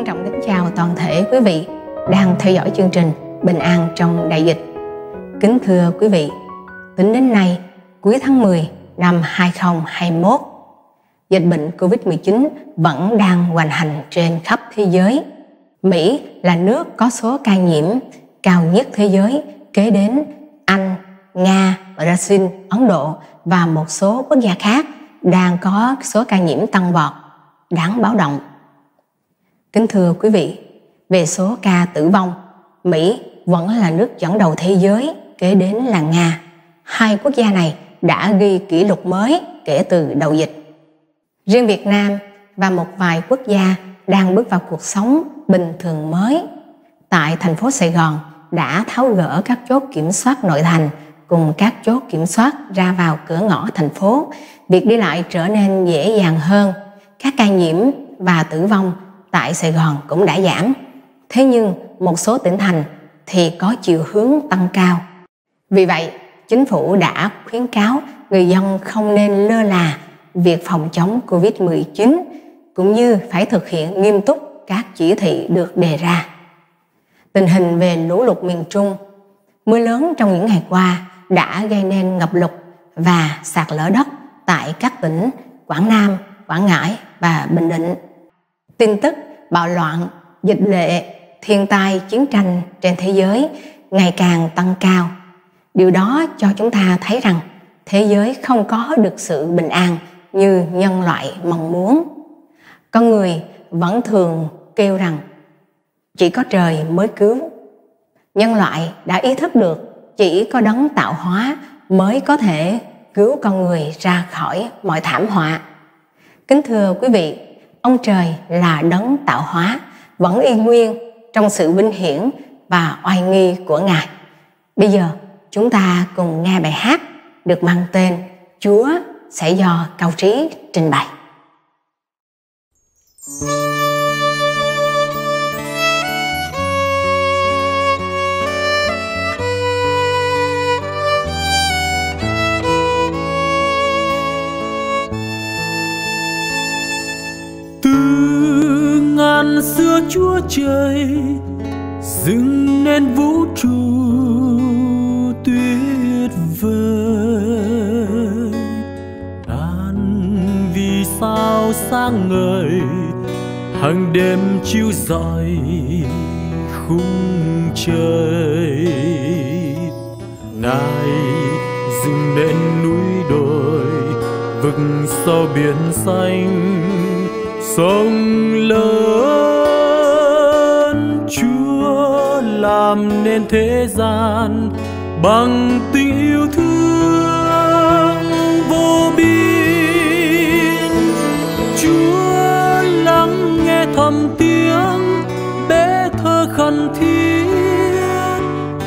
trọng kính chào toàn thể quý vị đang theo dõi chương trình Bình an trong đại dịch. Kính thưa quý vị, tính đến nay, cuối tháng 10 năm 2021, dịch bệnh Covid-19 vẫn đang hoành hành trên khắp thế giới. Mỹ là nước có số ca nhiễm cao nhất thế giới, kế đến Anh, Nga, Brazil, Ấn Độ và một số quốc gia khác đang có số ca nhiễm tăng vọt, đáng báo động. Kính thưa quý vị, về số ca tử vong, Mỹ vẫn là nước dẫn đầu thế giới, kế đến là Nga. Hai quốc gia này đã ghi kỷ lục mới kể từ đầu dịch. Riêng Việt Nam và một vài quốc gia đang bước vào cuộc sống bình thường mới. Tại thành phố Sài Gòn đã tháo gỡ các chốt kiểm soát nội thành cùng các chốt kiểm soát ra vào cửa ngõ thành phố. Việc đi lại trở nên dễ dàng hơn. Các ca nhiễm và tử vong tại Sài Gòn cũng đã giảm. Thế nhưng một số tỉnh thành thì có chiều hướng tăng cao. Vì vậy, chính phủ đã khuyến cáo người dân không nên lơ là việc phòng chống Covid-19 cũng như phải thực hiện nghiêm túc các chỉ thị được đề ra. Tình hình về lũ lụt miền Trung, mưa lớn trong những ngày qua đã gây nên ngập lụt và sạt lở đất tại các tỉnh Quảng Nam, Quảng Ngãi và Bình Định. Tin tức bạo loạn, dịch lệ, thiên tai, chiến tranh trên thế giới ngày càng tăng cao. Điều đó cho chúng ta thấy rằng thế giới không có được sự bình an như nhân loại mong muốn. Con người vẫn thường kêu rằng chỉ có trời mới cứu. Nhân loại đã ý thức được chỉ có đấng tạo hóa mới có thể cứu con người ra khỏi mọi thảm họa. Kính thưa quý vị, ông trời là đấng tạo hóa, vẫn y nguyên trong sự vinh hiển và oai nghi của Ngài. Bây giờ chúng ta cùng nghe bài hát được mang tên Chúa sẽ do Cao Trí trình bày. Từ ngàn xưa Chúa Trời dựng nên vũ trụ tuyệt vời, ngàn vì sao sáng ngời hàng đêm chiếu rọi khung trời. Ngài dựng nên núi đồi, vực sâu biển xanh, sông lớn. Chúa làm nên thế gian bằng tình yêu thương vô biên. Chúa lắng nghe thầm tiếng bé thơ khẩn thiết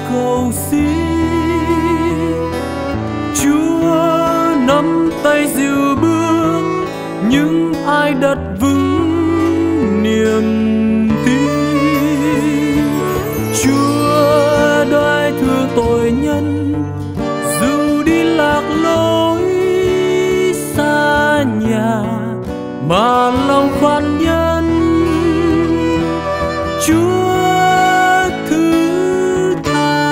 cầu xin. Chúa nắm tay dìu bước những ai đặt vững niềm tin. Chúa đoái thương tội nhân dù đi lạc lối xa nhà mà lòng khoan nhân. Chúa thứ tha.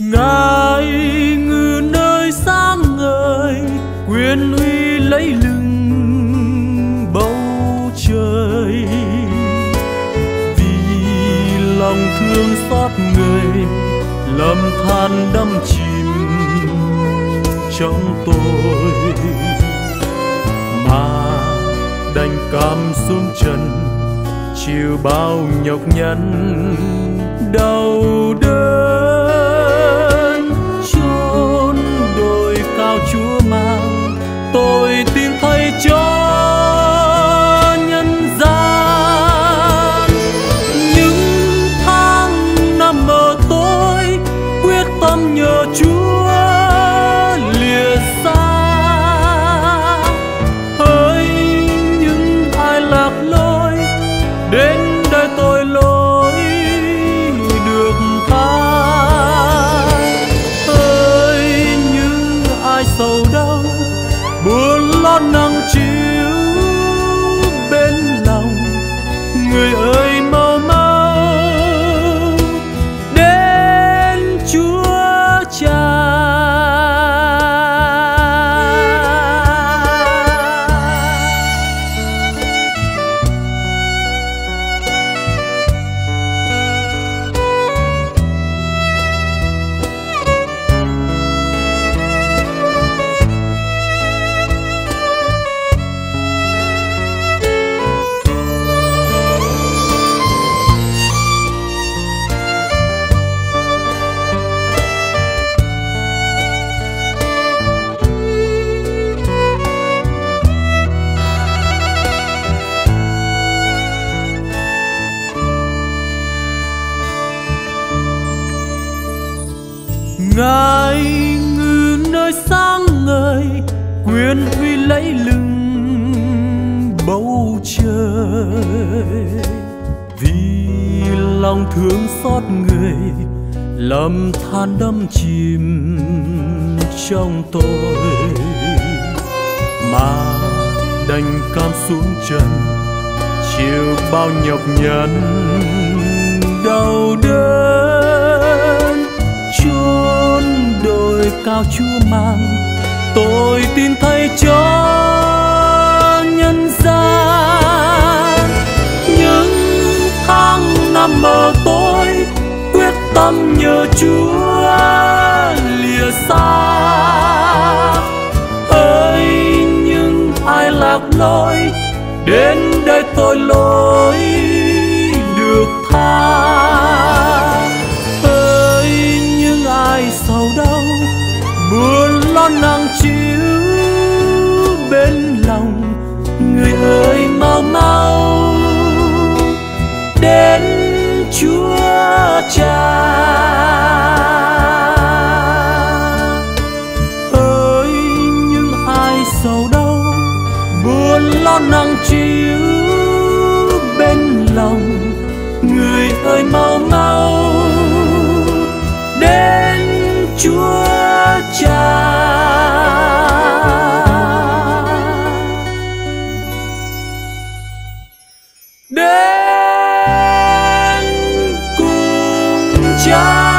Ngài ngự nơi sáng ngời, quyền uy lấy lưng bầu trời. Vì lòng thương xót người, lầm than đắm chìm trong tôi, mà đành cam xuống trần chịu bao nhọc nhằn đau đớn. Chốn đồi cao Chúa mang, tôi tin thay cho nhân gian. Những tháng năm mờ tối quyết tâm nhờ Chúa lìa xa. Hỡi những ai lạc lối, đến đây tôi lối được Ngài ngự nơi sáng ngời, quyền uy lẫy lừng bầu trời. Vì lòng thương xót người, lầm than đắm chìm trong tôi, mà đành cam xuống trần chịu bao nhọc nhằn đau đớn. Chốn đồi cao Chúa mang, tôi tin thay cho nhân gian. Những tháng năm mờ tối, quyết tâm nhờ Chúa lìa xa. Ơi nhưng ai lạc lối, đến đây tội lỗi được tha. Ơi nhưng ai sầu đau, buồn lo nặng chịu bên lòng, người ơi mau mau đến Chúa Cha. Ơi nhưng ai sầu đau, buồn lo nặng chịu bên lòng, người ơi mau mau đến Chúa Cha. Đến cùng Cha.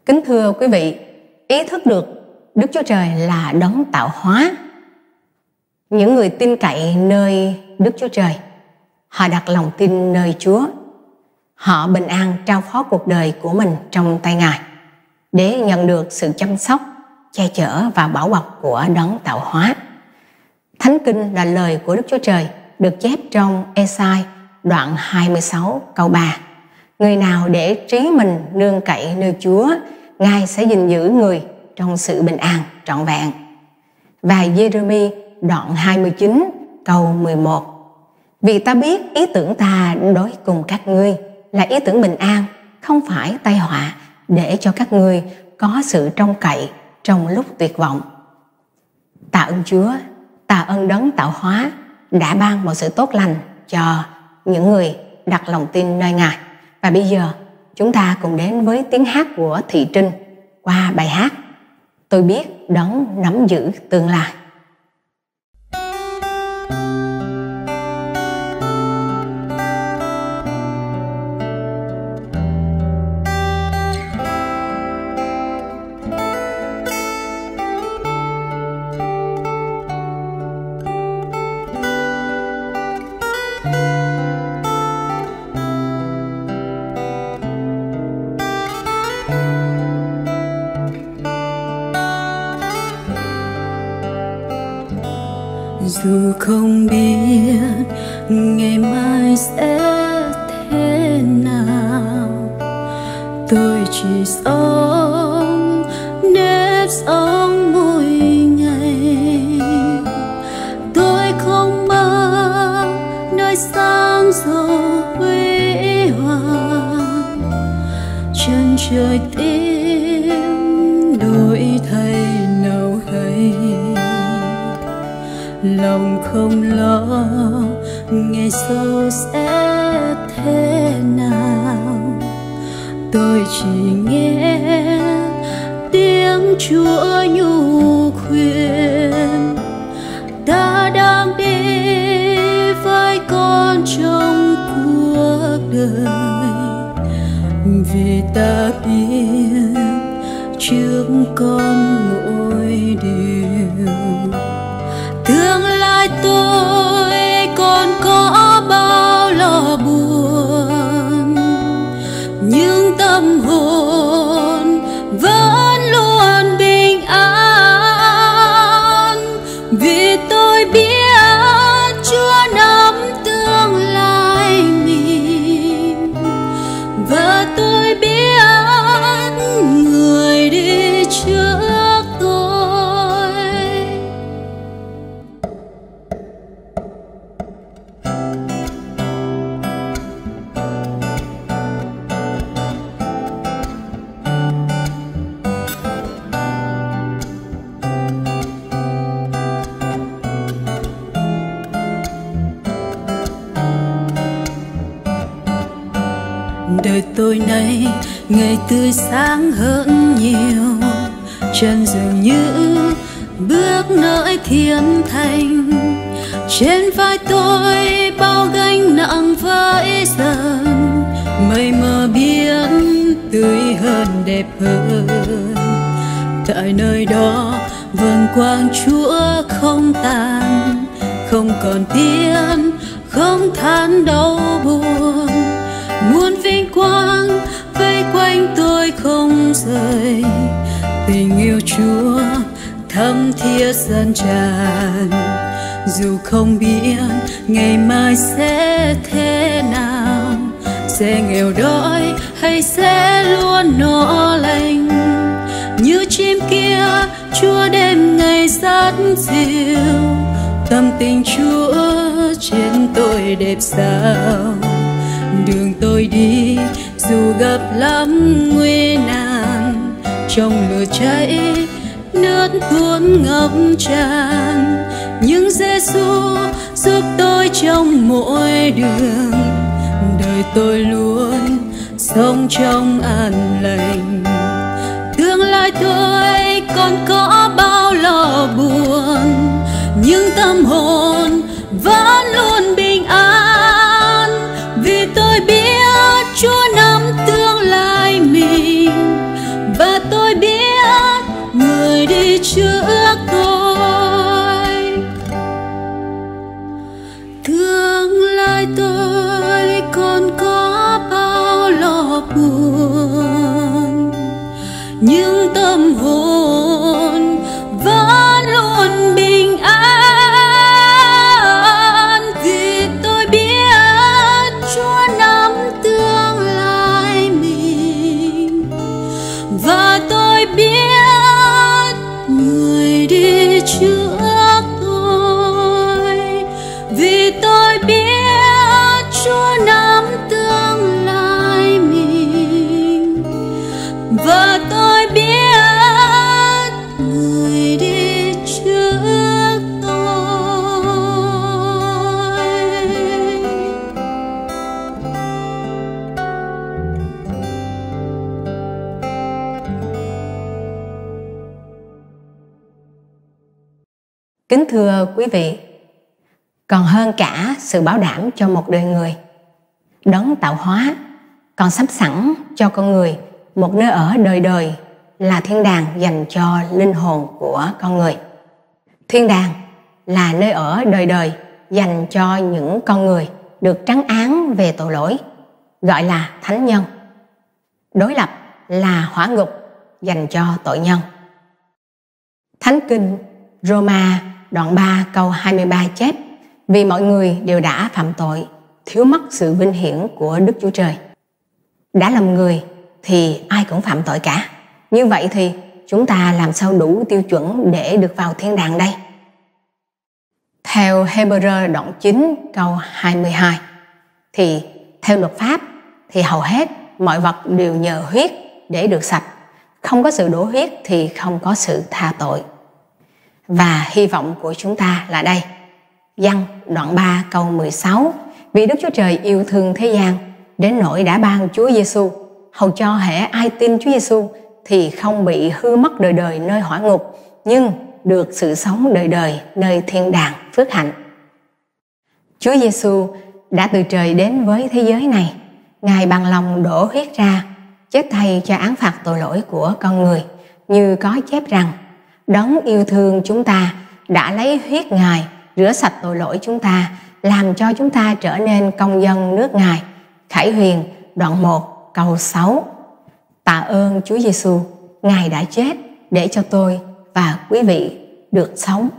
Kính thưa quý vị, ý thức được Đức Chúa Trời là đấng tạo hóa. Những người tin cậy nơi Đức Chúa Trời, họ đặt lòng tin nơi Chúa. Họ bình an trao phó cuộc đời của mình trong tay Ngài để nhận được sự chăm sóc, che chở và bảo bọc của đấng tạo hóa. Thánh Kinh là lời của Đức Chúa Trời được chép trong Ê-sai đoạn 26 câu 3. Người nào để trí mình nương cậy nơi Chúa, Ngài sẽ gìn giữ người trong sự bình an trọn vẹn. Và Giê-rê-mi đoạn 29 câu 11. Vì ta biết ý tưởng ta đối cùng các ngươi là ý tưởng bình an, không phải tai họa, để cho các ngươi có sự trông cậy trong lúc tuyệt vọng. Tạ ơn Chúa, tạ ơn đấng tạo hóa đã ban một sự tốt lành cho những người đặt lòng tin nơi Ngài. Và bây giờ chúng ta cùng đến với tiếng hát của Thị Trinh qua bài hát Tôi biết đấng nắm giữ tương lai. Dù không biết ngày mai sẽ thế nào, tôi chỉ sống nếp sống mỗi ngày. Tôi không mơ nơi sáng giàu huy hoàng, chân trời tím đổi thay nào hay. Lòng không lo ngày sau sẽ thế nào, tôi chỉ nghe tiếng Chúa nhu khuyên. Ta đang đi với con trong cuộc đời, vì ta biết trước con mỗi điều. Tương lai tôi còn có bao lo buồn, nhưng tâm hồn vẫn luôn bình an. Vì tôi biết Chúa nắm tương lai mình, và tôi biết người đi trước tôi Đời tôi nay ngày tươi sáng hơn nhiều, chân dường như bước nơi thiên thành. Trên vai tôi bao gánh nặng vãi dần, mây mờ biến tươi hơn đẹp hơn. Tại nơi đó vầng quang Chúa không tàn, không còn tiếc, không than đau buồn. Muôn vinh quang vây quanh tôi không rời, tình yêu Chúa thấm thiết dần tràn. Dù không biết ngày mai sẽ thế nào, sẽ nghèo đói hay sẽ luôn no lành, như chim kia Chúa đêm ngày dắt dịu. Tâm tình Chúa trên tôi đẹp sao, đường tôi đi dù gặp lắm nguy nan, trong lửa cháy nước tuôn ngập tràn. Nhưng Giêsu giúp tôi trong mỗi đường, đời tôi luôn sống trong an lành. Tương lai tôi còn có bao lo buồn, nhưng tâm hồn vẫn luôn bình an, vì tôi biết Chúa nắm tương lai mình, và tôi biết người đi trước tôi. Tương lai tôi còn có bao lo buồn, nhưng tâm hồn vẫn luôn bình an, vì tôi biết Chúa nắm tương lai mình, và tôi biết người đi trước tôi, vì tôi biết Chúa nắm tương lai mình, và tôi biết người đi trước tôi. Kính thưa quý vị, còn hơn cả sự bảo đảm cho một đời người, Đấng tạo hóa còn sắp sẵn cho con người một nơi ở đời đời là thiên đàng dành cho linh hồn của con người. Thiên đàng là nơi ở đời đời dành cho những con người được trấn án về tội lỗi, gọi là thánh nhân. Đối lập là hỏa ngục dành cho tội nhân. Thánh kinh Roma đoạn 3 câu 23 chép: vì mọi người đều đã phạm tội, thiếu mất sự vinh hiển của Đức Chúa Trời. Đã làm người thì ai cũng phạm tội cả. Như vậy thì chúng ta làm sao đủ tiêu chuẩn để được vào thiên đàng đây? Theo Hebrew đoạn 9 câu 22 thì theo luật pháp thì hầu hết mọi vật đều nhờ huyết để được sạch. Không có sự đổ huyết thì không có sự tha tội. Và hy vọng của chúng ta là đây. Giăng đoạn 3 câu 16: vì Đức Chúa Trời yêu thương thế gian đến nỗi đã ban Chúa Giêsu, hầu cho hễ ai tin Chúa Giêsu thì không bị hư mất đời đời nơi hỏa ngục, nhưng được sự sống đời đời nơi thiên đàng phước hạnh. Chúa Giêsu đã từ trời đến với thế giới này. Ngài bằng lòng đổ huyết ra, chết thay cho án phạt tội lỗi của con người, như có chép rằng: Đấng yêu thương chúng ta đã lấy huyết Ngài rửa sạch tội lỗi chúng ta, làm cho chúng ta trở nên công dân nước Ngài. Khải Huyền đoạn 1 câu 6. Tạ ơn Chúa Giêsu, Ngài đã chết để cho tôi và quý vị được sống.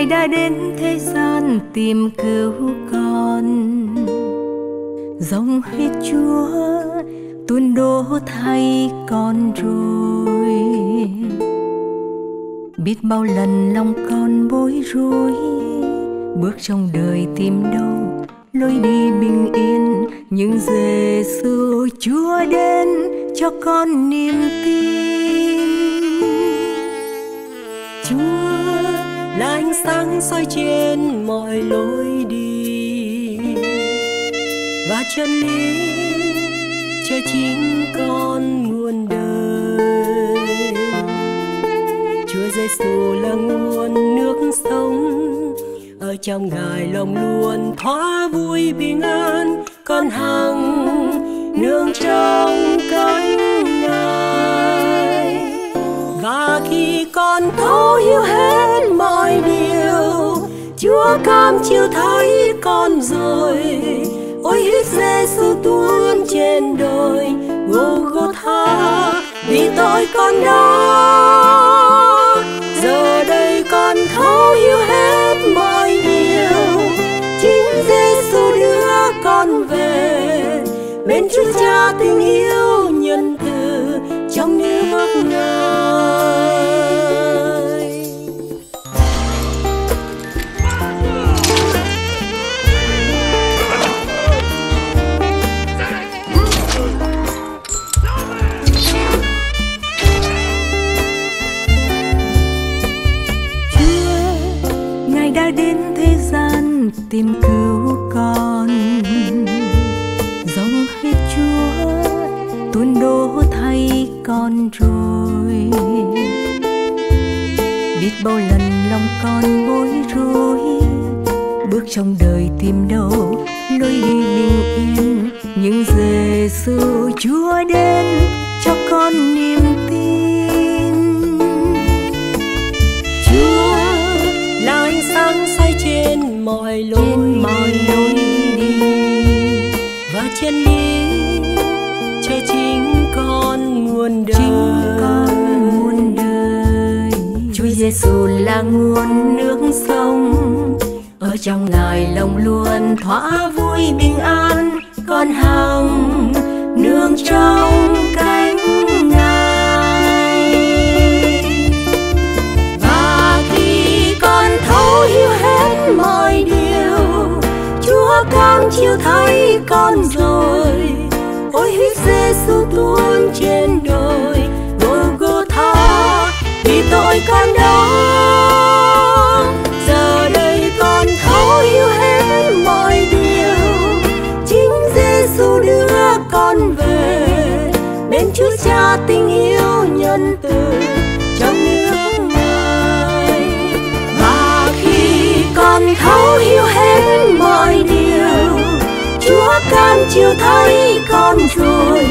Ngài đã đến thế gian tìm cứu con. Dòng huyết Chúa tuôn đổ thay con rồi. Biết bao lần lòng con bối rối, bước trong đời tìm đâu lối đi bình yên, nhưng Giêsu Chúa đến cho con niềm tin. Chúa là ánh sáng soi trên mọi lối đi, và chân lý cho chính con muôn đời. Chúa Giêsu là nguồn nước sống, ở trong Ngài lòng luôn thỏa vui bình an. Con hằng nương trong cánh Ngài, và khi con thấu hiểu hết mọi điều, Chúa cam chịu thấy con rồi. Ôi huyết Giêsu tuôn trên đồi Gô-gô-tha vì tội con đó. Giờ đây con thấu hiểu hết mọi điều, chính Giêsu đưa con về bên Chúa Cha tình yêu nhân từ trong nước Ngài. Đã đến thế gian tìm cứu con. Dòng huyết Chúa tuôn đổ thay con rồi. Biết bao lần lòng con bối rối, bước trong đời tìm đâu lối đi bình yên, nhưng Giêsu Chúa đến cho con niềm tin. Chúa là ánh sáng soi trên mọi lối đi, và chân lý cho chính con muôn đời. Chúa Giêsu là nguồn nước sống, ở trong Ngài lòng luôn thỏa vui bình an. Con hằng nương trong cánh Ngài, và khi con thấu hiểu hết mọi điều, Chúa cam chịu thấy con rồi. Ôi huyết Giêsu tuôn trên đồi Gô-gô-tha vì tội con đó. Giờ đây con thấu hiểu hết mọi điều, chính Giêsu đưa con về bên Chúa Cha tình yêu nhân từ trong nước Ngài. Và khi con thấu hiểu hết mọi điều, Chúa cam chịu thấy con rồi.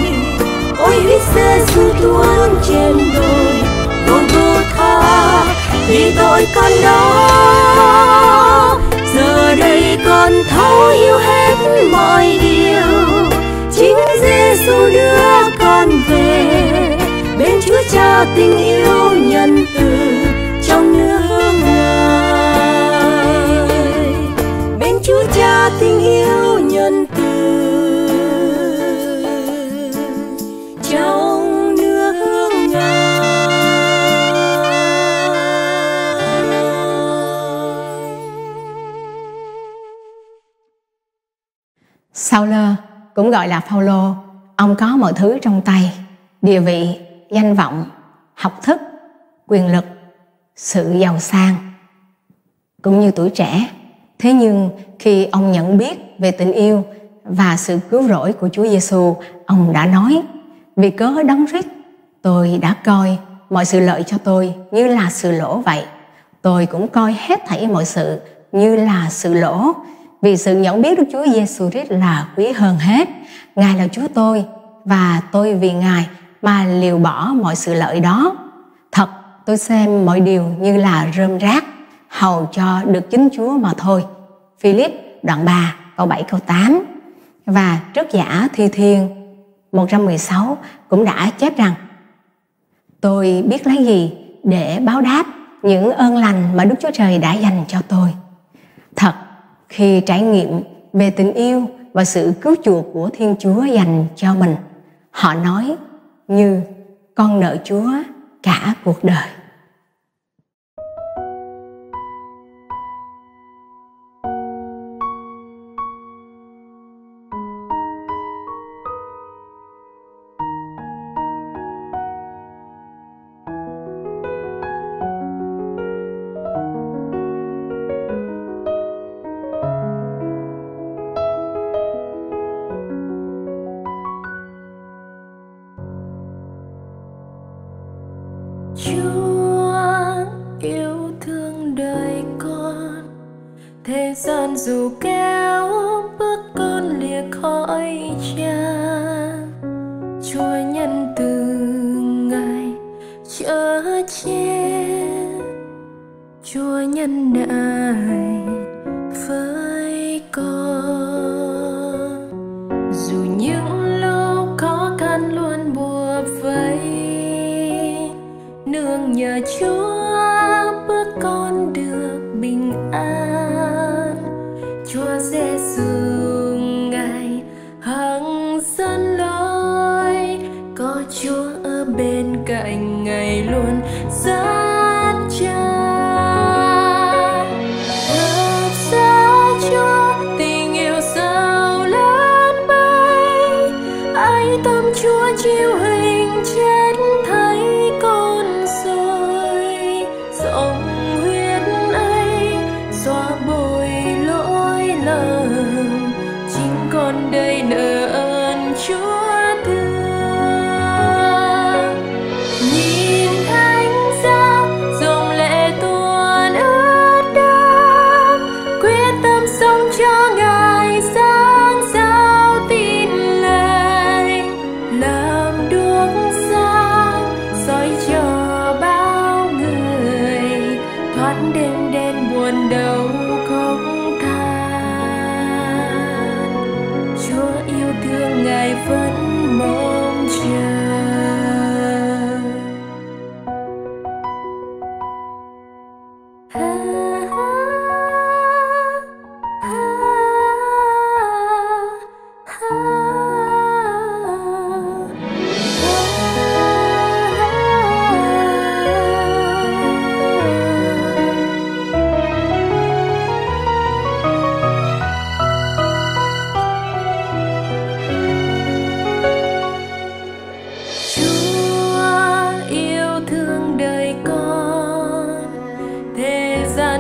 Ôi huyết Giêsu tuôn trên đồi Gô-gô-tha vì tội con đó. Giờ đây con thấu hiểu hết mọi điều, chính Giêsu đưa con về bên Chúa Cha tình yêu nhân từ trong nước Ngài. Bên Chúa Cha tình yêu nhân từ trong nước Ngài. Sao-lơ, cũng gọi là Phao-lô, ông có mọi thứ trong tay: địa vị, danh vọng, học thức, quyền lực, sự giàu sang, cũng như tuổi trẻ. Thế nhưng khi ông nhận biết về tình yêu và sự cứu rỗi của Chúa Giêsu, ông đã nói: vì cớ Đấng Christ, tôi đã coi mọi sự lợi cho tôi như là sự lỗ vậy. Tôi cũng coi hết thảy mọi sự như là sự lỗ, vì sự nhận biết Đức Chúa Giêsu Christ là quý hơn hết. Ngài là Chúa tôi, và tôi vì Ngài mà liều bỏ mọi sự lợi đó. Thật, tôi xem mọi điều như là rơm rác, hầu cho được chính Chúa mà thôi. Philip đoạn 3 câu 7 câu 8. Và trước giả Thi Thiên 116 cũng đã chép rằng: tôi biết lấy gì để báo đáp những ơn lành mà Đức Chúa Trời đã dành cho tôi. Thật, khi trải nghiệm về tình yêu và sự cứu chuộc của Thiên Chúa dành cho mình, họ nói như con nợ Chúa cả cuộc đời. Chúa yêu thương đời con, thế gian dù kéo bước con lìa khỏi Cha. Chúa nhân từ Ngài chở che, Chúa nhân nại với con. Dù những lúc khó khăn luôn bùa vây, nương nhờ Chúa bước con được bình an. Chúa Giêsu Ngài hằng dẫn lối, có Chúa ở bên cạnh Ngài luôn dắt chân. Thật ra Chúa tình yêu sâu lớn bay, ai tâm Chúa chịu hình chết thấy con rồi. Dòng huyết ấy xóa bồi lỗi lầm, chính con đây nợ ơn Chúa thương. Nhìn thánh giá dòng lệ tuôn ướt đẫm, quyết tâm sống cho Ngài sáng sao tin lành, làm đuốc sáng soi cho bao người, thoát đêm đen buồn đau khóc than. Chúa yêu thương Ngài vẫn mong chờ.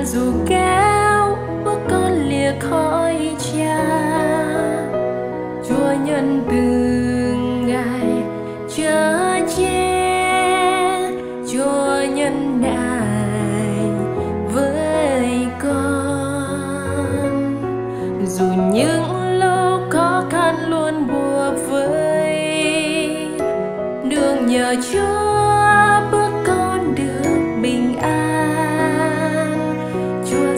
Dù kéo bước con lìa khỏi Cha, Chúa nhân từ Ngài chở che, Chúa nhân nại với con. Dù những lúc khó khăn luôn bùa vây, nương nhờ Chúa bước con được bình an. Chúa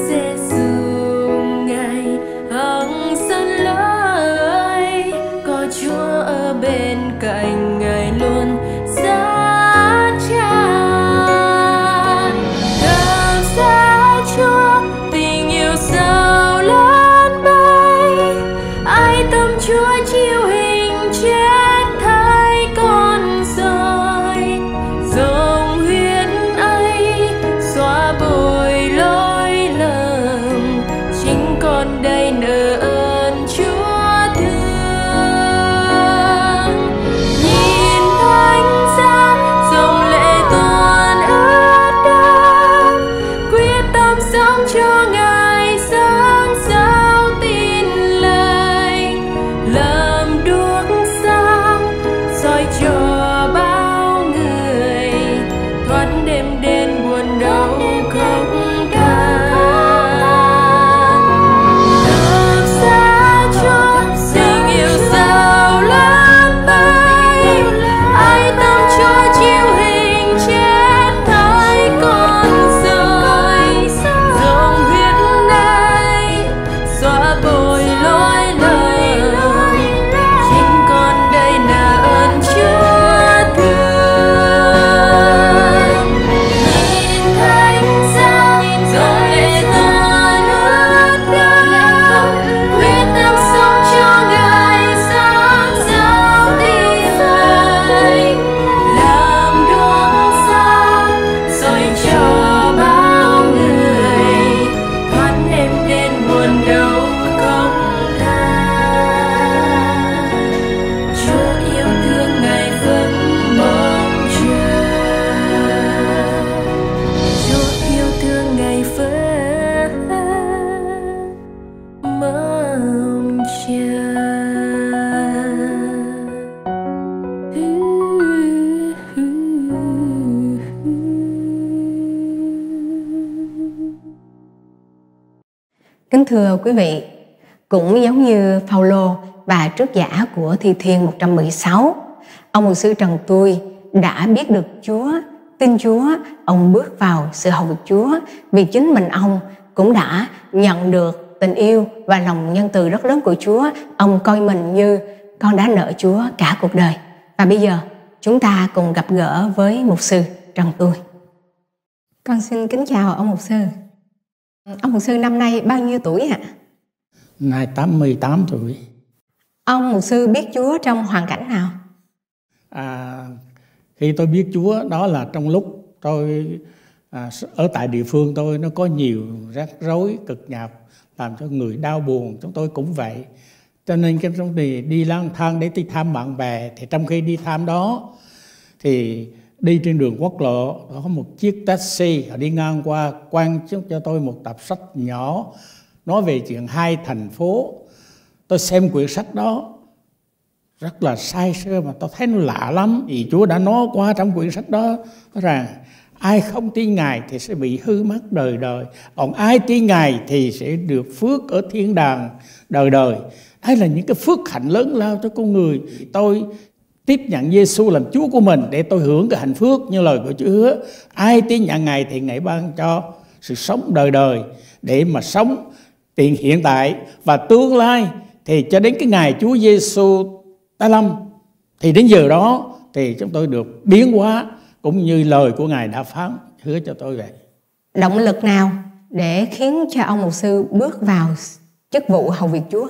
Kính thưa quý vị, cũng giống như Phaolô và trước giả của Thi Thiên 116, ông mục sư Trần Tui đã biết được Chúa, tin Chúa, ông bước vào sự hầu việc Chúa vì chính mình ông cũng đã nhận được tình yêu và lòng nhân từ rất lớn của Chúa. Ông coi mình như con đã nợ Chúa cả cuộc đời. Và bây giờ chúng ta cùng gặp gỡ với mục sư Trần Tui. Con xin kính chào ông mục sư. Ông mục sư năm nay bao nhiêu tuổi ạ? Nay 88 tuổi. Ông mục sư biết Chúa trong hoàn cảnh nào? Khi tôi biết Chúa đó là trong lúc tôi ở tại địa phương tôi nó có nhiều rắc rối cực nhọc làm cho người đau buồn. Chúng tôi cũng vậy, cho nên cái trong đi lang thang để đi thăm bạn bè. Thì trong khi đi thăm đó thì đi trên đường quốc lộ có một chiếc taxi họ đi ngang qua, quăng cho tôi một tập sách nhỏ nói về chuyện hai thành phố. Tôi xem quyển sách đó rất là sai sơ mà tôi thấy nó lạ lắm. Vì Chúa đã nói qua trong quyển sách đó rằng ai không tin Ngài thì sẽ bị hư mất đời đời, còn ai tin Ngài thì sẽ được phước ở thiên đàng đời đời. Đây là những cái phước hạnh lớn lao cho con người. Tôi tiếp nhận Giêsu làm Chúa của mình để tôi hưởng cái hạnh phước như lời của Chúa hứa. Ai tin nhận Ngài thì Ngài ban cho sự sống đời đời để mà sống tiền hiện tại và tương lai, thì cho đến cái ngày Chúa Giêsu tái lâm thì đến giờ đó thì chúng tôi được biến hóa cũng như lời của Ngài đã phán hứa cho tôi vậy. Động lực nào để khiến cho ông mục sư bước vào chức vụ hầu việc Chúa?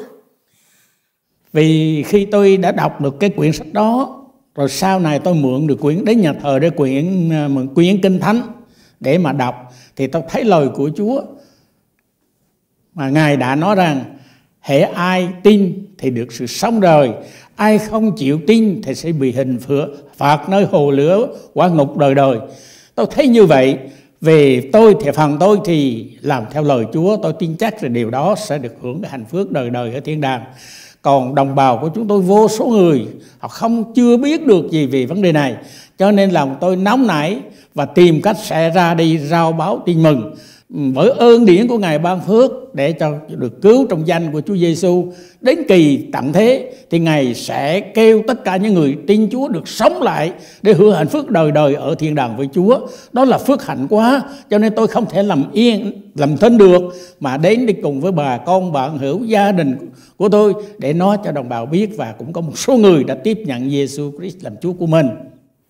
Vì khi tôi đã đọc được cái quyển sách đó, rồi sau này tôi mượn được quyển đến nhà thờ để mượn quyển Kinh Thánh để mà đọc, thì tôi thấy lời của Chúa mà Ngài đã nói rằng hễ ai tin thì được sự sống đời, ai không chịu tin thì sẽ bị hình phạt nơi hồ lửa quả ngục đời đời. Tôi thấy như vậy. Về tôi thì phần tôi thì làm theo lời Chúa, tôi tin chắc là điều đó sẽ được hưởng cái hạnh phước đời đời ở thiên đàng. Còn đồng bào của chúng tôi vô số người họ chưa biết được gì về vấn đề này, cho nên lòng tôi nóng nảy và tìm cách sẽ ra đi rao báo tin mừng bởi ơn điển của Ngài ban phước để cho được cứu trong danh của Chúa Giêsu. Đến kỳ tận thế thì Ngài sẽ kêu tất cả những người tin Chúa được sống lại để hưởng hạnh phúc đời đời ở thiên đàng với Chúa. Đó là phước hạnh quá, cho nên tôi không thể làm thinh được, mà đến đi cùng với bà con bạn hữu gia đình của tôi để nói cho đồng bào biết. Và cũng có một số người đã tiếp nhận Giêsu Christ làm Chúa của mình.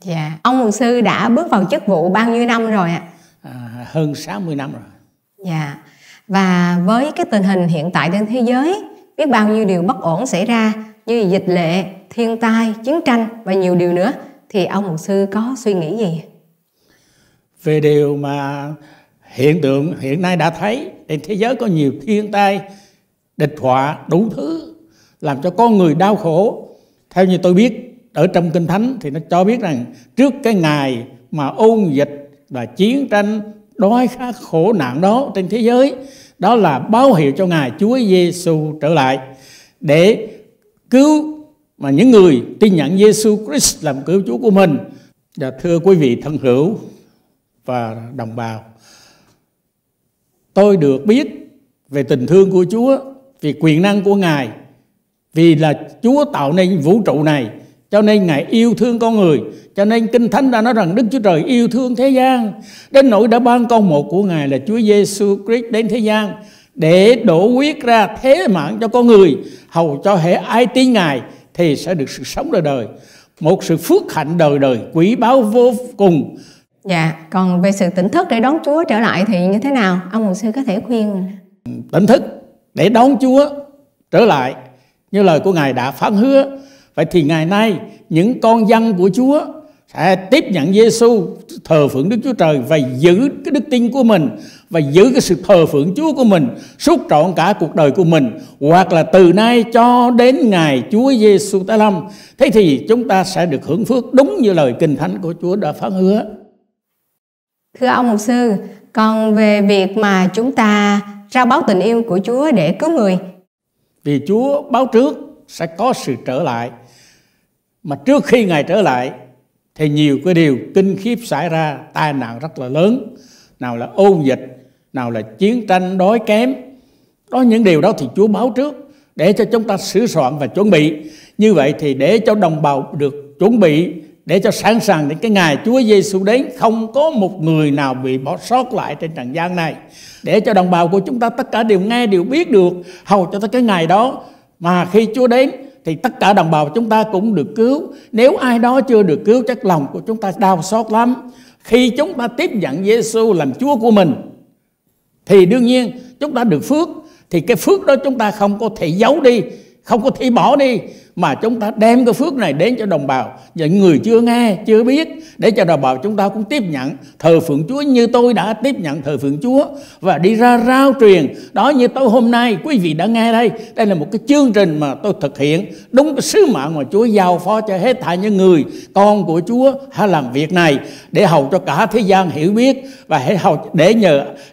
Dạ. Ông mục sư đã bước vào chức vụ bao nhiêu năm rồi ạ? Hơn 60 năm rồi. Dạ. Và với cái tình hình hiện tại trên thế giới, biết bao nhiêu điều bất ổn xảy ra như dịch lệ, thiên tai, chiến tranh và nhiều điều nữa, thì ông mục sư có suy nghĩ gì về điều mà hiện tượng hiện nay đã thấy trên thế giới? Có nhiều thiên tai, địch họa đủ thứ làm cho con người đau khổ. Theo như tôi biết ở trong Kinh Thánh thì nó cho biết rằng trước cái ngày mà ôn dịch và chiến tranh, đói khát, khổ nạn đó trên thế giới, đó là báo hiệu cho Ngài Chúa Giêsu trở lại để cứu mà những người tin nhận Giêsu Christ làm cứu Chúa của mình. Và thưa quý vị thân hữu và đồng bào, tôi được biết về tình thương của Chúa, vì quyền năng của Ngài, vì là Chúa tạo nên vũ trụ này, cho nên Ngài yêu thương con người. Cho nên Kinh Thánh đã nói rằng Đức Chúa Trời yêu thương thế gian đến nỗi đã ban con một của Ngài là Chúa Giêsu Christ đến thế gian để đổ huyết ra thế mạng cho con người, hầu cho hễ ai tin Ngài thì sẽ được sự sống đời đời. Một sự phước hạnh đời đời quý báu vô cùng. Dạ. Còn về sự tỉnh thức để đón Chúa trở lại thì như thế nào? Ông mục sư có thể khuyên. Tỉnh thức để đón Chúa trở lại như lời của Ngài đã phán hứa. Vậy thì ngày nay những con dân của Chúa sẽ tiếp nhận Giêsu, thờ phượng Đức Chúa Trời và giữ cái đức tin của mình và giữ cái sự thờ phượng Chúa của mình suốt trọn cả cuộc đời của mình, hoặc là từ nay cho đến ngày Chúa Giêsu tái lâm. Thế thì chúng ta sẽ được hưởng phước đúng như lời Kinh Thánh của Chúa đã phán hứa. Thưa ông mục sư, còn về việc mà chúng ta rao báo tình yêu của Chúa để cứu người, vì Chúa báo trước sẽ có sự trở lại, mà trước khi Ngài trở lại thì nhiều cái điều kinh khiếp xảy ra, tai nạn rất là lớn, nào là ôn dịch, nào là chiến tranh, đói kém, Đó, những điều đó thì Chúa báo trước để cho chúng ta sửa soạn và chuẩn bị. Như vậy thì để cho đồng bào được chuẩn bị, để cho sẵn sàng đến cái ngày Chúa Giêsu đến, không có một người nào bị bỏ sót lại trên trần gian này. Để cho đồng bào của chúng ta tất cả đều nghe, đều biết được, hầu cho tới cái ngày đó mà khi Chúa đến thì tất cả đồng bào chúng ta cũng được cứu. Nếu ai đó chưa được cứu, chắc lòng của chúng ta đau xót lắm. Khi chúng ta tiếp nhận Giêsu làm Chúa của mình thì đương nhiên chúng ta được phước. Thì cái phước đó chúng ta không có thể giấu đi, không có thể bỏ đi, mà chúng ta đem cái phước này đến cho đồng bào, những người chưa nghe, chưa biết, để cho đồng bào chúng ta cũng tiếp nhận thờ phượng Chúa như tôi đã tiếp nhận thờ phượng Chúa và đi ra rao truyền. Đó, như tối hôm nay quý vị đã nghe đây, đây là một cái chương trình mà tôi thực hiện đúng cái sứ mạng mà Chúa giao phó cho hết thảy những người con của Chúa hay làm việc này, để hầu cho cả thế gian hiểu biết và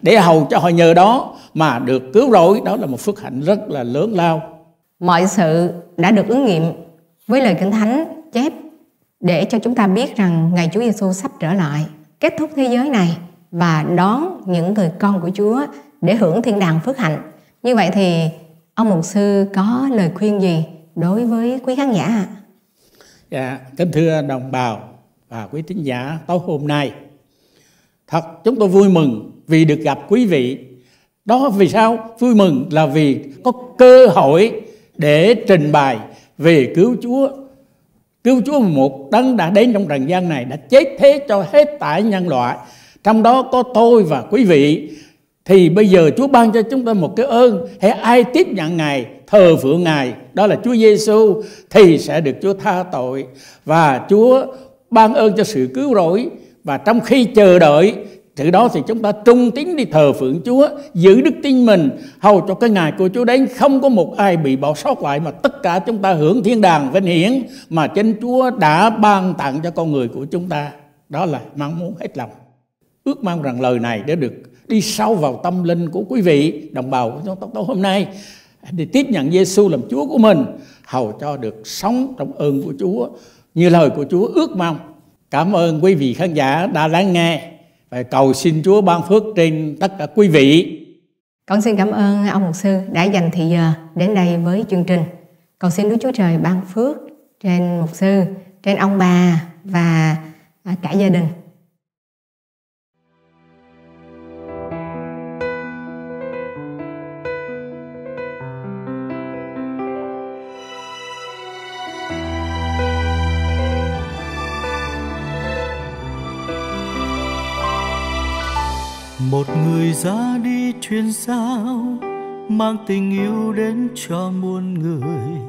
để hầu cho họ nhờ đó mà được cứu rỗi. Đó là một phước hạnh rất là lớn lao. Mọi sự đã được ứng nghiệm với lời Kinh Thánh chép để cho chúng ta biết rằng ngày Chúa Giêsu sắp trở lại, kết thúc thế giới này và đón những người con của Chúa để hưởng thiên đàng phước hạnh. Như vậy thì ông mục sư có lời khuyên gì đối với quý khán giả ạ? Dạ, kính thưa đồng bào và quý tín giả, tối hôm nay thật chúng tôi vui mừng vì được gặp quý vị. Đó, vì sao vui mừng? Là vì có cơ hội để trình bày về cứu Chúa. Cứu Chúa một đấng đã đến trong trần gian này, đã chết thế cho hết thảy nhân loại, trong đó có tôi và quý vị. Thì bây giờ Chúa ban cho chúng ta một cái ơn, hễ ai tiếp nhận Ngài, thờ phượng Ngài, đó là Chúa Giêsu, thì sẽ được Chúa tha tội và Chúa ban ơn cho sự cứu rỗi. Và trong khi chờ đợi từ đó thì chúng ta trung tín đi thờ phượng Chúa, giữ đức tin mình, hầu cho cái ngày của Chúa đến không có một ai bị bỏ sót lại, mà tất cả chúng ta hưởng thiên đàng vinh hiển mà chính Chúa đã ban tặng cho con người của chúng ta. Đó là mong muốn hết lòng. Ước mong rằng lời này đã được đi sâu vào tâm linh của quý vị đồng bào của chúng ta tối hôm nay, để tiếp nhận Giêsu làm Chúa của mình, hầu cho được sống trong ơn của Chúa như lời của Chúa ước mong. Cảm ơn quý vị khán giả đã lắng nghe và cầu xin Chúa ban phước trên tất cả quý vị. Con xin cảm ơn ông mục sư đã dành thời giờ đến đây với chương trình. Cầu xin Đức Chúa Trời ban phước trên mục sư, trên ông bà và cả gia đình. Một người ra đi truyền giao, mang tình yêu đến cho muôn người.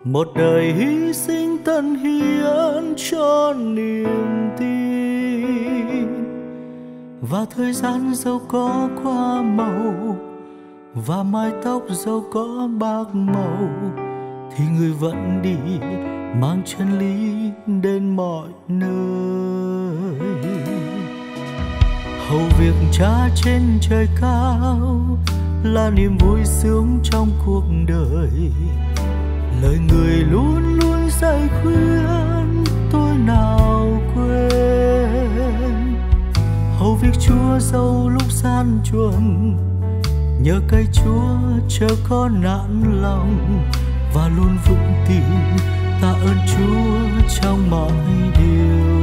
Một đời hy sinh tận hiến cho niềm tin. Và thời gian dẫu có qua màu, và mái tóc dẫu có bạc màu, thì người vẫn đi mang chân lý đến mọi nơi. Hầu việc Cha trên trời cao là niềm vui sướng trong cuộc đời. Lời người luôn luôn dạy khuyên tôi nào quên. Hầu việc Chúa dẫu lúc gian truân, nhờ cậy Chúa chờ có nản lòng, và luôn vững tin tạ ơn Chúa trong mọi điều.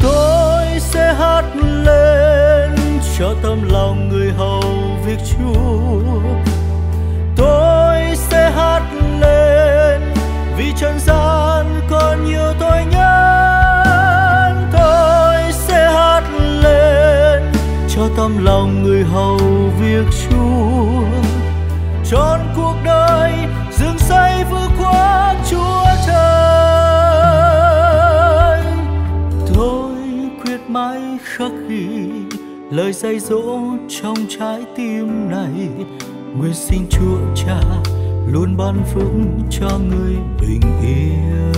Tôi sẽ hát lên cho tâm lòng người hầu việc Chúa. Tôi sẽ hát lên vì trần gian còn nhiều tội nhân. Tôi sẽ hát lên cho tâm lòng người hầu việc Chúa. Trọn cuộc đời dựng xây vượt qua Chúa Trời. Tôi quyết mãi khắc ghi lời dạy dỗ trong trái tim này. Nguyện xin Chúa Cha luôn ban phước cho người bình yên.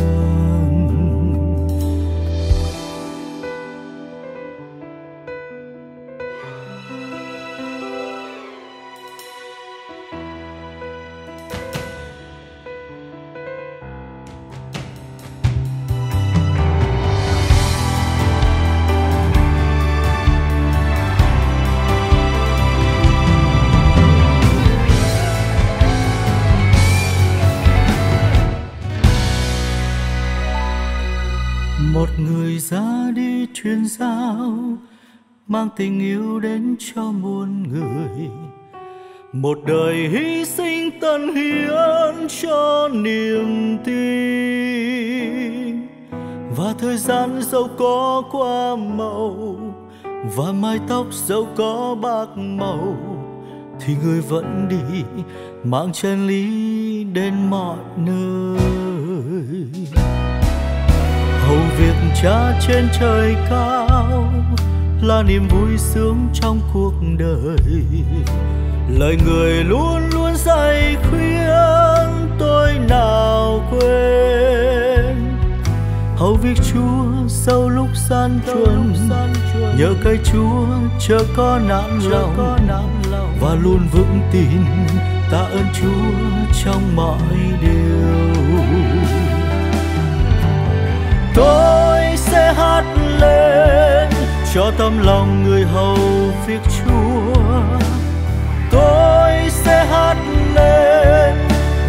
Một người ra đi truyền giao, mang tình yêu đến cho muôn người. Một đời hy sinh tận hiến cho niềm tin. Và thời gian dẫu có qua màu, và mái tóc dẫu có bạc màu, thì người vẫn đi mang chân lý đến mọi nơi. Hầu việc Cha trên trời cao là niềm vui sướng trong cuộc đời. Lời người luôn luôn dạy khuyên tôi nào quên. Hầu việc Chúa sau lúc gian truân, nhờ cậy Chúa chớ có nản lòng, và luôn vững tin tạ ơn Chúa trong mọi điều. Tôi sẽ hát lên cho tấm lòng người hầu việc Chúa. Tôi sẽ hát lên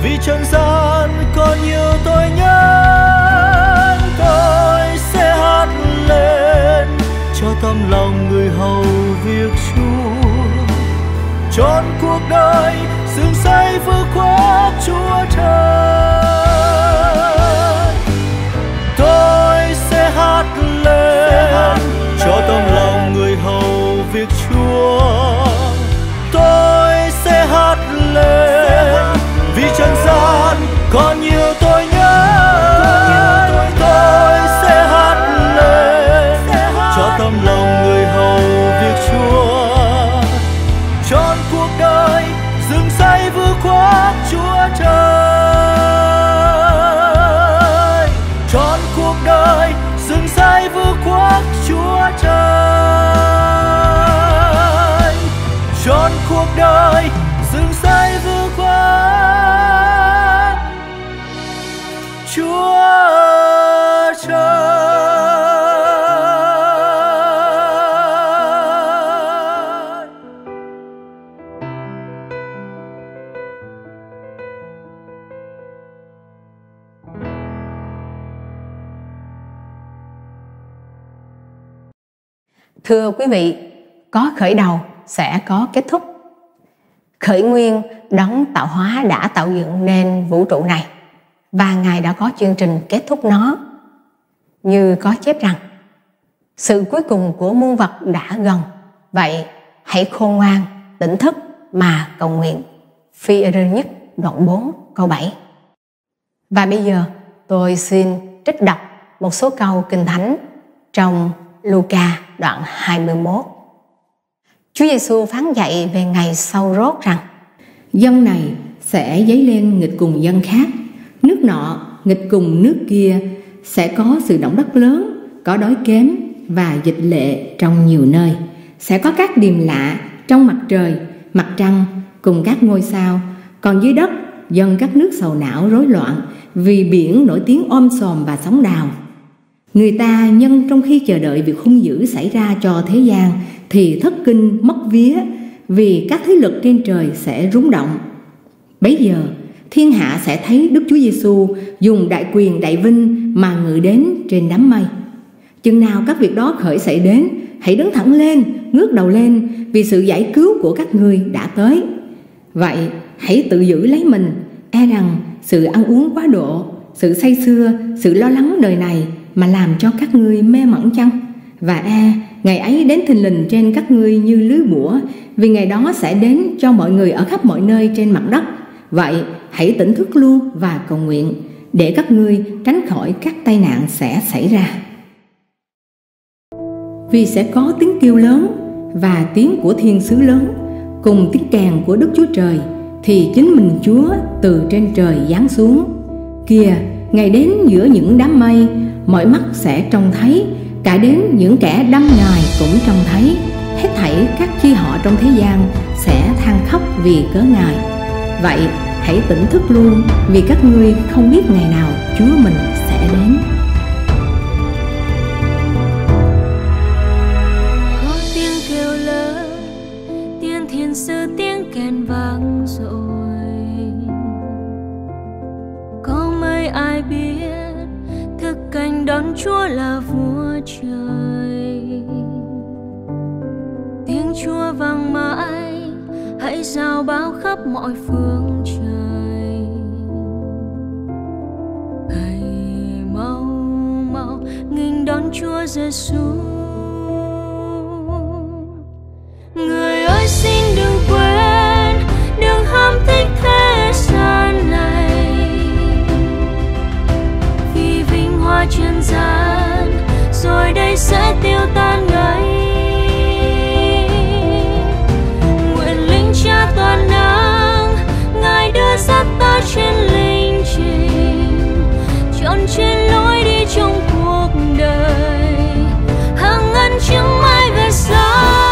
vì trần gian còn nhiều tội nhân. Tôi sẽ hát lên cho tấm lòng người hầu việc Chúa. Trọn cuộc đời sương say vượt qua Chúa trời. Tôi sẽ hát lên cho tấm lòng người hầu việc Chúa. Tôi sẽ hát lên vì trần gian còn nhiều tội nhân. Tôi sẽ hát lên cho tấm lòng người hầu việc Chúa. Trọn cuộc đời dừng say vượt qua Chúa trời. Trọn cuộc đời dừng say vượt qua Chúa trời. Trọn cuộc đời dừng say vượt qua Chúa trời. Thưa quý vị, có khởi đầu sẽ có kết thúc. Khởi nguyên đấng tạo hóa đã tạo dựng nên vũ trụ này, và Ngài đã có chương trình kết thúc nó. Như có chép rằng, sự cuối cùng của muôn vật đã gần, vậy hãy khôn ngoan, tỉnh thức mà cầu nguyện. Phi-e-rơ nhất đoạn 4 câu 7. Và bây giờ tôi xin trích đọc một số câu Kinh Thánh trong Luca đoạn 21. Chúa Giêsu phán dạy về ngày sau rốt rằng: Dân này sẽ dấy lên nghịch cùng dân khác, nước nọ nghịch cùng nước kia, sẽ có sự động đất lớn, có đói kém và dịch lệ trong nhiều nơi. Sẽ có các điềm lạ trong mặt trời, mặt trăng cùng các ngôi sao. Còn dưới đất, dân các nước sầu não rối loạn, vì biển nổi tiếng om sòm và sóng đào. Người ta nhân trong khi chờ đợi việc hung dữ xảy ra cho thế gian thì thất kinh mất vía, vì các thế lực trên trời sẽ rúng động. Bấy giờ thiên hạ sẽ thấy Đức Chúa Giêsu dùng đại quyền đại vinh mà ngự đến trên đám mây. Chừng nào các việc đó khởi xảy đến, hãy đứng thẳng lên, ngước đầu lên, vì sự giải cứu của các ngươi đã tới. Vậy hãy tự giữ lấy mình, e rằng sự ăn uống quá độ, sự say sưa, sự lo lắng đời này mà làm cho các ngươi mê mẩn chăng? Và ngày ấy đến thình lình trên các ngươi như lưới bủa, vì ngày đó sẽ đến cho mọi người ở khắp mọi nơi trên mặt đất. Vậy hãy tỉnh thức luôn và cầu nguyện, để các ngươi tránh khỏi các tai nạn sẽ xảy ra. Vì sẽ có tiếng kêu lớn và tiếng của thiên sứ lớn, cùng tiếng kèn của Đức Chúa Trời, thì chính mình Chúa từ trên trời giáng xuống. Kìa, ngày đến giữa những đám mây, mọi mắt sẽ trông thấy, cả đến những kẻ đâm Ngài cũng trông thấy. Hết thảy các chi họ trong thế gian sẽ than khóc vì cớ Ngài. Vậy hãy tỉnh thức luôn, vì các ngươi không biết ngày nào Chúa mình sẽ đến. Có tiếng kêu lớn, tiếng thiên sứ, tiếng kèn vang rồi. Có mấy ai biết thức canh đón đón Chúa là vua trời. Tiếng Chúa vang mãi, hãy rao báo khắp mọi phương trời. Hãy mau mau nghinh đón Chúa Giêsu. Người ơi xin đừng quên, đừng ham thích thế gian này, vì vinh hoa trần gian rồi đây sẽ tiêu tan ngay. Nguyện linh Cha toàn năng, Ngài đưa dắt ta trên linh trình, trọn trên lối đi trong cuộc đời, hàng ngàn chứng mai về sau.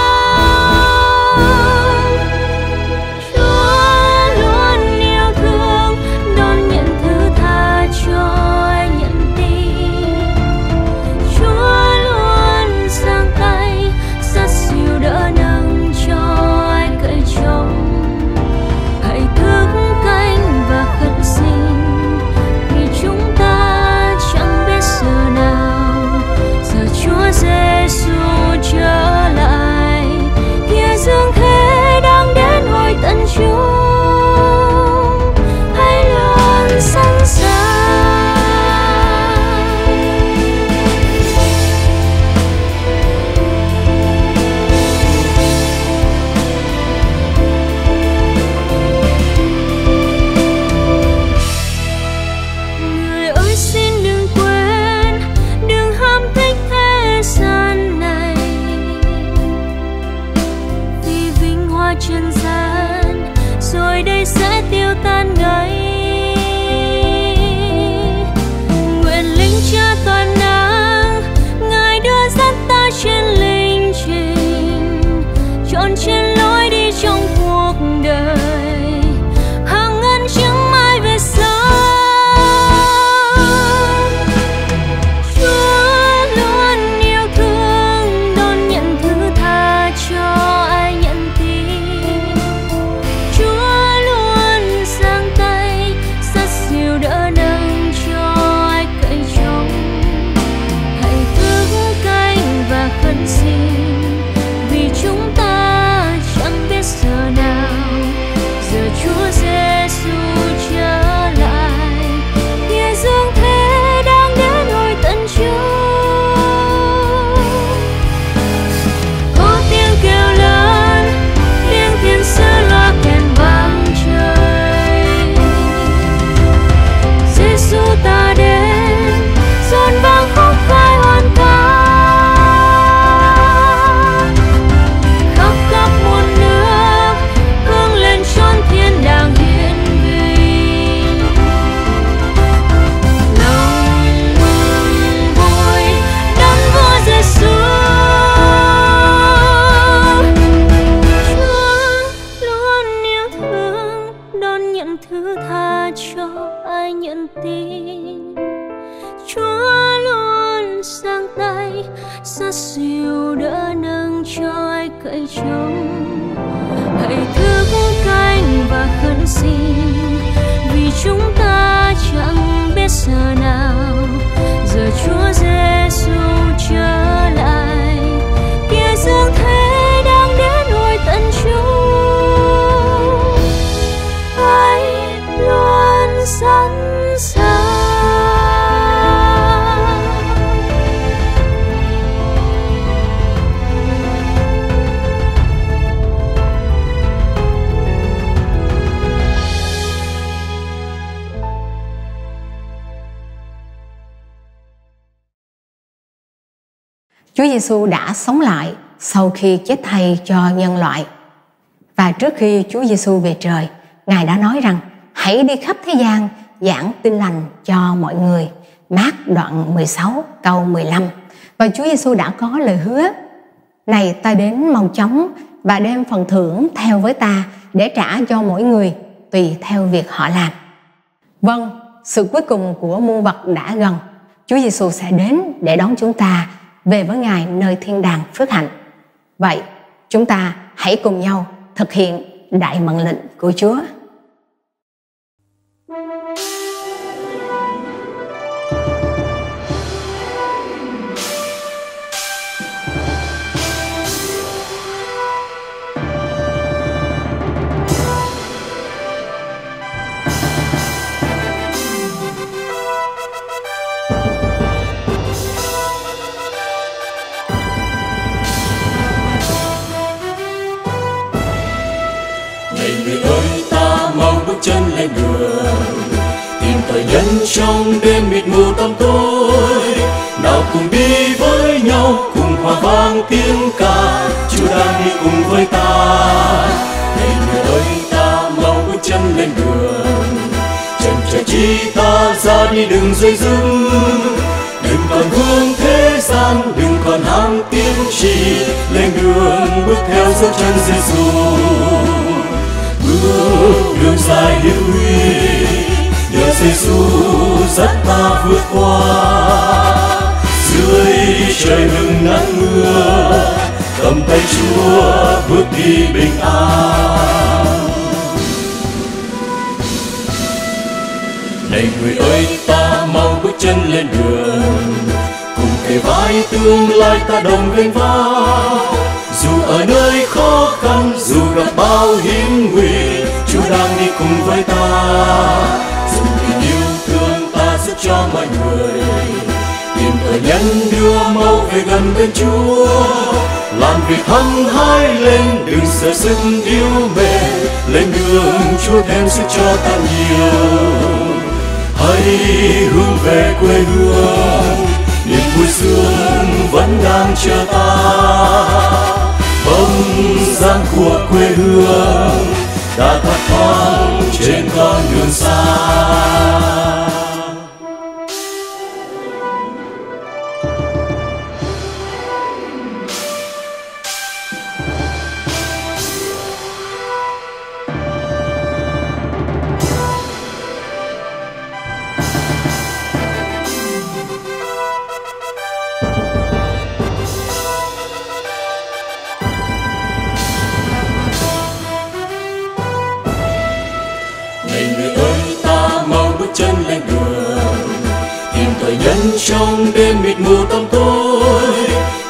Chúa Giêsu đã sống lại sau khi chết thay cho nhân loại. Và trước khi Chúa Giêsu về trời, Ngài đã nói rằng hãy đi khắp thế gian giảng tin lành cho mọi người. Mác đoạn 16 câu 15. Và Chúa Giêsu đã có lời hứa: này ta đến mau chóng và đem phần thưởng theo với ta để trả cho mỗi người tùy theo việc họ làm. Vâng, sự cuối cùng của muôn vật đã gần. Chúa Giêsu sẽ đến để đón chúng ta về với Ngài nơi thiên đàng phước hạnh. Vậy, chúng ta hãy cùng nhau thực hiện đại mệnh lệnh của Chúa. lên đường, tìm thời nhân trong đêm mịt mù tăm tối. Nào cùng đi với nhau, cùng hòa vang tiếng ca, Chúa đang đi cùng với ta. Này người ơi, ta mau bước chân lên đường, chân trời chi ta ra đi đừng rơi rưng. Đừng còn vương thế gian, đừng còn ham tiếng chi, lên đường bước theo dấu chân Giêsu. Bước đường dài hiểm nguy, nhờ Giêsu dắt ta vượt qua. Dưới trời hừng nắng mưa, cầm tay Chúa bước đi bình an. Này người ơi, ta mau bước chân lên đường, cùng kề vai tương lai ta đồng gánh vác. Dù ở nơi khó khăn, dù gặp bao hiểm nguy, Chúa đang đi cùng với ta. Dùng tình yêu thương ta giúp cho mọi người, tìm thời nhân đưa mau về gần bên Chúa. Làm việc hăng hái lên, đừng sợ sức yếu mệt, lên đường Chúa thêm sức cho ta nhiều. Hãy hướng về quê hương, niềm vui sướng vẫn đang chờ ta. Bóng dáng của quê hương đã thấp thoáng trên con đường xa. Trong đêm mịt mù tăm tối,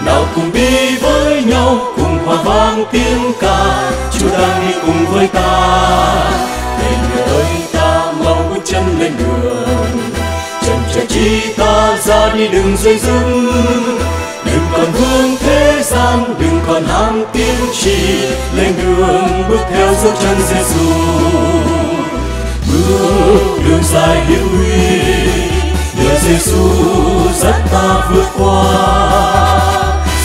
nào cùng đi với nhau, cùng hòa vang tiếng ca, Chúa đang đi cùng với ta. Này người ơi, ta mau bước chân lên đường, chân trời chi ta ra đi đừng rơi rưng. Đừng còn vương thế gian, đừng còn ham tiếng chi, lên đường bước theo dấu chân Giêsu. Bước đường dài hiểm nguy, nhờ Giêsu dắt ta vượt qua.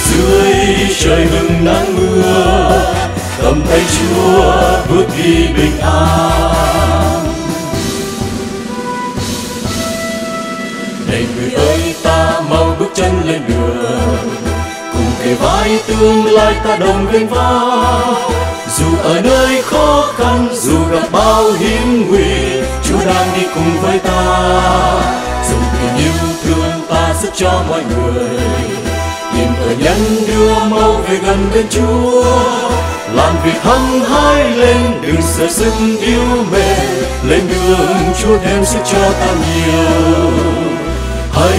Dưới trời hừng nắng mưa, cầm tay Chúa bước đi bình an. Này người ơi, ta mau bước chân lên đường, cùng kề vai tương lai ta đồng gánh vác. Dù ở nơi khó khăn, dù gặp bao hiểm nguy, Chúa đang đi cùng với ta. Dùng tình yêu thương ta giúp cho mọi người, tìm thời nhân đưa mau về gần bên Chúa. Làm việc hăng hái lên, đừng sợ sức yếu mệt, lên đường Chúa thêm sức cho ta nhiều. Hãy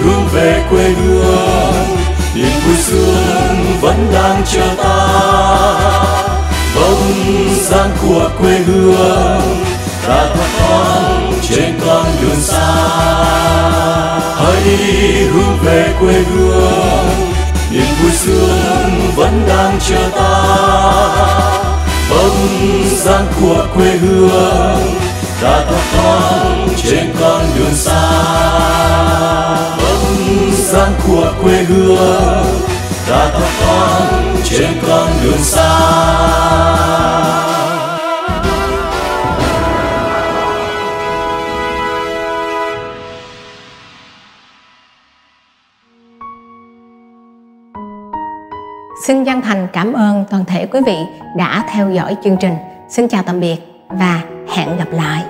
hướng về quê hương, niềm vui sướng vẫn đang chờ ta. Bóng dáng của quê hương đã thấp thoáng trên con đường xa. Hãy hướng về quê hương, niềm vui sướng vẫn đang chờ ta. Bóng dáng của quê hương đã thấp thoáng trên con đường xa. Bóng dáng của quê hương đã thấp thoáng trên con đường xa. Xin chân thành cảm ơn toàn thể quý vị đã theo dõi chương trình. Xin chào tạm biệt và hẹn gặp lại.